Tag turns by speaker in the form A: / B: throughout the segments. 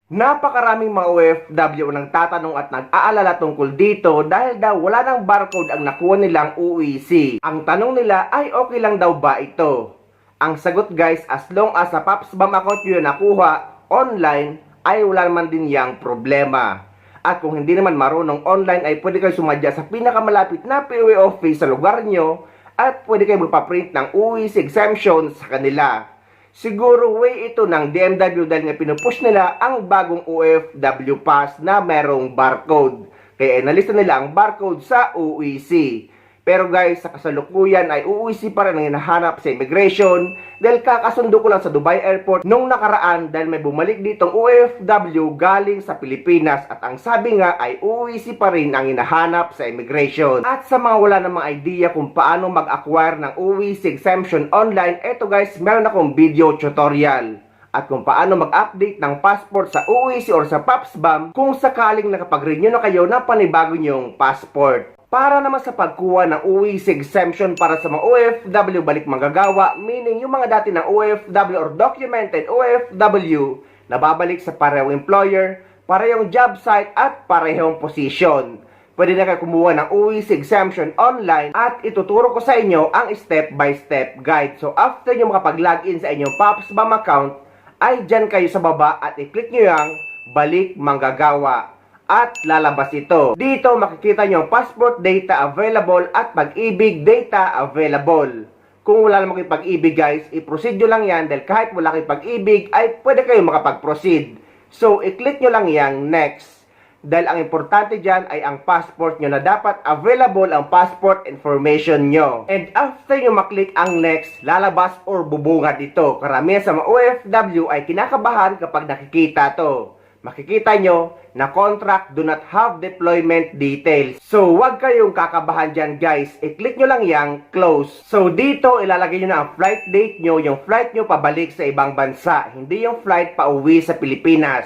A: Napakaraming mga OFW ang nagtatanong at nag-aalala tungkol dito dahil daw wala ng barcode ang nakuha nilang UEC. Ang tanong nila ay okay lang daw ba ito? Ang sagot guys, as long as sa PAPSBAM account nyo nakuha online ay wala naman din yang problema. At kung hindi naman marunong online ay pwede kayo sumadya sa pinakamalapit na POA office sa lugar nyo at pwede kayo magpa-print ng UEC exemption sa kanila. Siguro way ito ng DMW dahil nga pinupush nila ang bagong OFW Pass na merong barcode. Kaya inalista nila ang barcode sa UEC. Pero guys, sa kasalukuyan ay UEC pa rin ang hinahanap sa immigration dahil kakasundo ko lang sa Dubai Airport nung nakaraan dahil may bumalik ditong OFW galing sa Pilipinas at ang sabi nga ay UEC pa rin ang hinahanap sa immigration. At sa mga wala namang idea kung paano mag-acquire ng UEC exemption online, eto guys, meron akong video tutorial. At kung paano mag-update ng passport sa UEC or sa PAPSBAM kung sakaling nakapag-renew na kayo ng panibago nyong passport. Para naman sa pagkuha ng UEC exemption para sa mga OFW balik manggagawa, meaning yung mga dati ng OFW or documented OFW na babalik sa parehong employer, parehong job site at parehong position. Pwede na kayo kumuha ng UEC exemption online at ituturo ko sa inyo ang step-by-step guide. So after nyo makapag-login sa inyong PAPSBAM account, ay dyan kayo sa baba at i-click nyo yung balik manggagawa. At lalabas ito. Dito makikita nyo ang passport data available at pag-ibig data available. Kung wala naman kayong pag-ibig guys, i-proceed nyo lang yan dahil kahit wala kayong pag-ibig ay pwede kayo makapag-proceed. So, i-click nyo lang yang next. Dahil ang importante dyan ay ang passport nyo na dapat available ang passport information nyo. And after nyo maklik ang next, lalabas or bubungad ito. Karamihan sa mga OFW ay kinakabahan kapag nakikita to. Makikita nyo na contract do not have deployment details. So, wag kayong kakabahan dyan guys. I-click nyo lang yang close. So, dito ilalagay nyo na ang flight date nyo, yung flight nyo pabalik sa ibang bansa. Hindi yung flight pa uwi sa Pilipinas.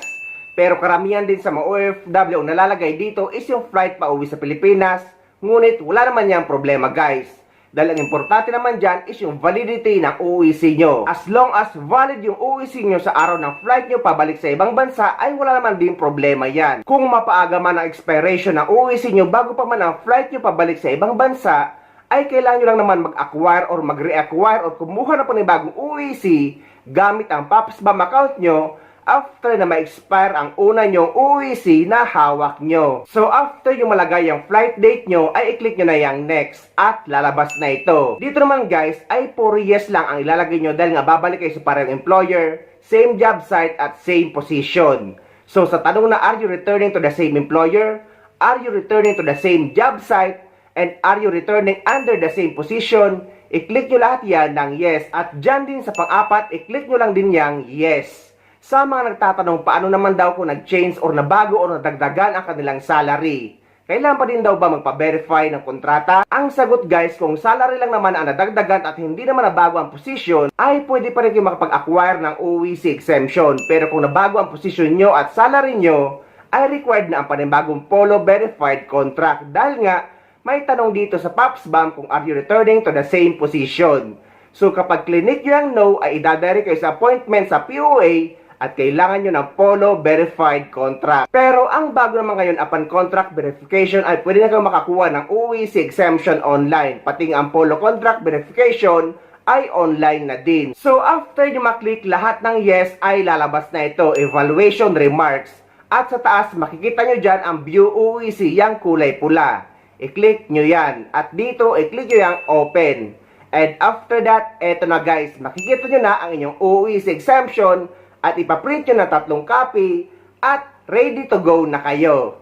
A: Pero karamihan din sa mga OFW ang nalalagay dito is yung flight pa uwi sa Pilipinas. Ngunit wala naman yang problema guys. Dahil ang importante naman dyan is yung validity ng UEC nyo. As long as valid yung UEC nyo sa araw ng flight nyo pabalik sa ibang bansa, ay wala naman din problema yan. Kung mapaaga man ang expiration ng UEC nyo bago pa man ang flight nyo pabalik sa ibang bansa, ay kailangan nyo lang naman mag-acquire or mag-reacquire or kumuha na po ng bagong UEC gamit ang PAPSBAM account nyo after na ma-expire ang una nyong UEC na hawak nyo. So after yung malagay yung flight date nyo, ay i-click nyo na yung next at lalabas na ito. Dito naman guys, ay puro yes lang ang ilalagay nyo dahil nga babalik kayo sa parehong employer, same job site at same position. So sa tanong na are you returning to the same employer, are you returning to the same job site, and are you returning under the same position, i-click nyo lahat yan ng yes. At dyan din sa pang-apat, i-click nyo lang din yung yes. Sa mga nagtatanong paano naman daw kung nag-change or nabago or nadagdagan ang kanilang salary, kailan pa din daw ba magpa-verify ng kontrata? Ang sagot guys, kung salary lang naman ang nadagdagan at hindi naman nabago ang position, ay pwede pa rin kayo makapag-acquire ng UEC exemption. Pero kung nabago ang position nyo at salary nyo, ay required na ang panibagong Polo verified contract. Dahil nga, may tanong dito sa PAPSBAM kung are you returning to the same position. So kapag clinic nyo ang no, ay idadirect kayo sa appointment sa POA at kailangan nyo ng Polo verified contract. Pero ang bago naman ngayon upon contract verification ay pwede na kayo makakuha ng UEC exemption online. Pati ang Polo contract verification ay online na din. So after nyo maklik lahat ng yes ay lalabas na ito, evaluation remarks. At sa taas makikita nyo dyan ang view UEC, yung kulay pula. I-click nyo yan. At dito i-click nyo yung open. And after that, eto na guys, makikita nyo na ang inyong UEC exemption at ipaprint nyo na 3 copy at ready to go na kayo.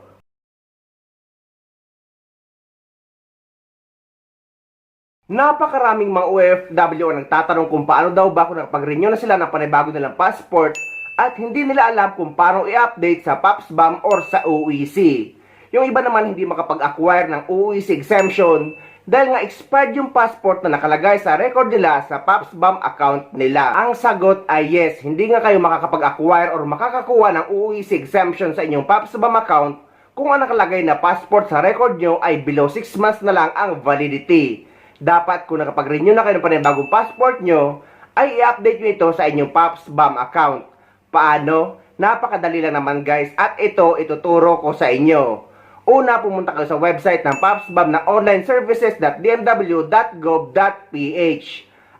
A: Napakaraming mga OFW ang nagtatanong kung paano daw ba kung nakapag-renew na sila ng panibago nilang passport at hindi nila alam kung paano i-update sa PAPSBAM or sa UEC. Yung iba naman hindi makapag-acquire ng UEC exemption dahil nga expired yung passport na nakalagay sa record nila sa PAPSBAM account nila. Ang sagot ay yes, hindi nga kayo makakapag-acquire or makakakuha ng UEC exemption sa inyong PAPSBAM account kung ang nakalagay na passport sa record nyo ay below 6 months na lang ang validity. Dapat kung nakapag-renew na kayo ng panibagong passport nyo, ay i-update nyo ito sa inyong PAPSBAM account. Paano? Napakadali lang naman guys at ito ituturo ko sa inyo. Una, pumunta kayo sa website ng PAPSBAM na onlineservices.dmw.gov.ph.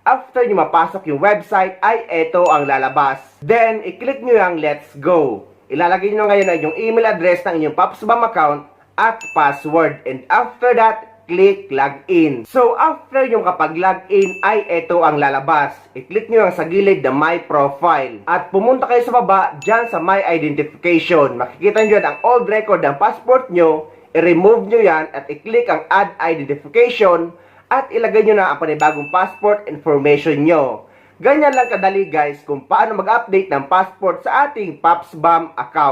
A: After nyo mapasok yung website ay ito ang lalabas. Then, i-click nyo yung let's go. Ilalagay nyo ngayon ang inyong email address ng inyong PAPSBAM account at password. And after that, click login. So, after yung kapag login ay ito ang lalabas. I-click nyo ang sa gilid na my profile. At pumunta kayo sa baba, dyan sa my identification. Makikita nyo ang old record ng passport nyo. I-remove nyo yan at i-click ang add identification. At ilagay nyo na ang panibagong passport information nyo. Ganyan lang kadali guys kung paano mag-update ng passport sa ating PAPSBAM account.